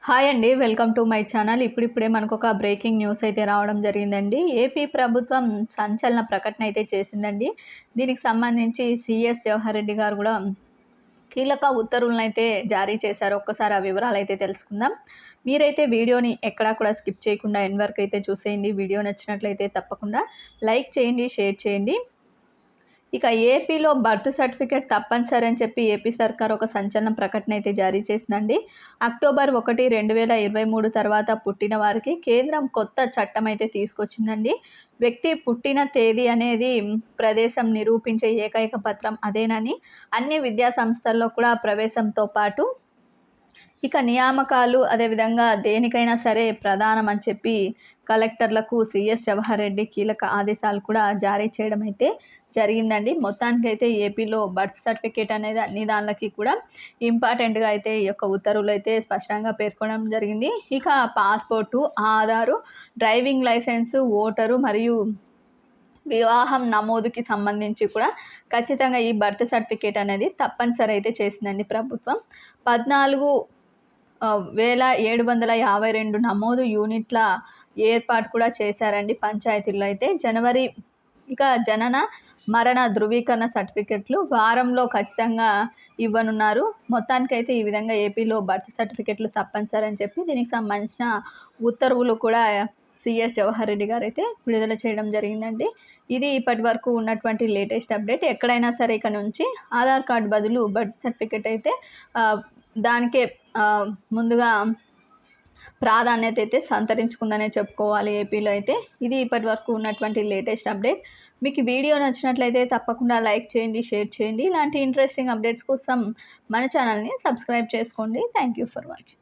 Hi అండి. Welcome to my channel. ఇప్పుడిప్పుడే మనకొక బ్రేకింగ్ న్యూస్ అయితే రావడం జరిగిందండి. ఏపీ ప్రభుత్వం సంచలన ప్రకటన అయితే చేసిందండి. దీనికి సంబంధించి సీఎస్ జవహర్ రెడ్డి గారు కూడా కీలక ఉత్తర్వులనైతే జారీ చేశారు. ఒక్కసారి ఆ వివరాలైతే తెలుసుకుందాం. మీరైతే వీడియోని ఎక్కడా కూడా స్కిప్ చేయకుండా ఎండ్ వరకు అయితే చూసేయండి. వీడియో నచ్చినట్లయితే తప్పకుండా లైక్ చేయండి, షేర్ చేయండి. ఇక ఏపీలో బర్త్ సర్టిఫికేట్ తప్పనిసరి అని చెప్పి ఏపీ సర్కార్ ఒక సంచలన ప్రకటన అయితే జారీ చేసిందండి. అక్టోబర్ 1, 2023 తర్వాత పుట్టిన వారికి కేంద్రం కొత్త చట్టం అయితే తీసుకొచ్చిందండి. వ్యక్తి పుట్టిన తేదీ అనేది ప్రదేశం నిరూపించే ఏకైక పత్రం అదేనని అన్ని విద్యా సంస్థల్లో కూడా ప్రవేశంతో పాటు ఇక నియామకాలు అదేవిధంగా దేనికైనా సరే ప్రధానం అని చెప్పి కలెక్టర్లకు సీఎస్ జవహర్ రెడ్డి కీలక ఆదేశాలు కూడా జారీ చేయడం అయితే జరిగిందండి. మొత్తానికైతే ఏపీలో బర్త్ సర్టిఫికేట్ అనేది అన్ని దానిలకి కూడా ఇంపార్టెంట్గా అయితే ఈ యొక్క ఉత్తర్వులు అయితే స్పష్టంగా పేర్కొనడం జరిగింది. ఇక passport, Aadhaar, driving licence, voter మరియు వివాహం నమోదుకి సంబంధించి కూడా ఖచ్చితంగా ఈ బర్త్ సర్టిఫికేట్ అనేది తప్పనిసరి అయితే చేసిందండి ప్రభుత్వం. 14,752 నమోదు యూనిట్ల ఏర్పాటు కూడా చేశారండి పంచాయతీల్లో అయితే. జనన మరణ ధృవీకరణ సర్టిఫికెట్లు వారంలో ఖచ్చితంగా ఇవ్వనున్నారు. మొత్తానికైతే ఈ విధంగా ఏపీలో బర్త్ సర్టిఫికెట్లు తప్పనిసరి అని చెప్పి దీనికి సంబంధించిన ఉత్తర్వులు కూడా సీఎస్ జవహర్ రెడ్డి గారు అయితే విడుదల చేయడం జరిగిందండి. ఇది ఇప్పటి వరకు ఉన్నటువంటి లేటెస్ట్ అప్డేట్. ఎక్కడైనా సరే ఇక నుంచి ఆధార్ కార్డు బదులు బర్త్ సర్టిఫికెట్ అయితే దానికే ముందుగా ప్రాధాన్యత అయితే సంతరించుకుందనే చెప్పుకోవాలి ఏపీలో అయితే. ఇది ఇప్పటి వరకు ఉన్నటువంటి లేటెస్ట్ అప్డేట్. మీకు వీడియో నచ్చినట్లయితే తప్పకుండా లైక్ చేయండి, షేర్ చేయండి. ఇలాంటి ఇంట్రెస్టింగ్ అప్డేట్స్ కోసం మన ఛానల్ని సబ్స్క్రైబ్ చేసుకోండి. Thank you for watching.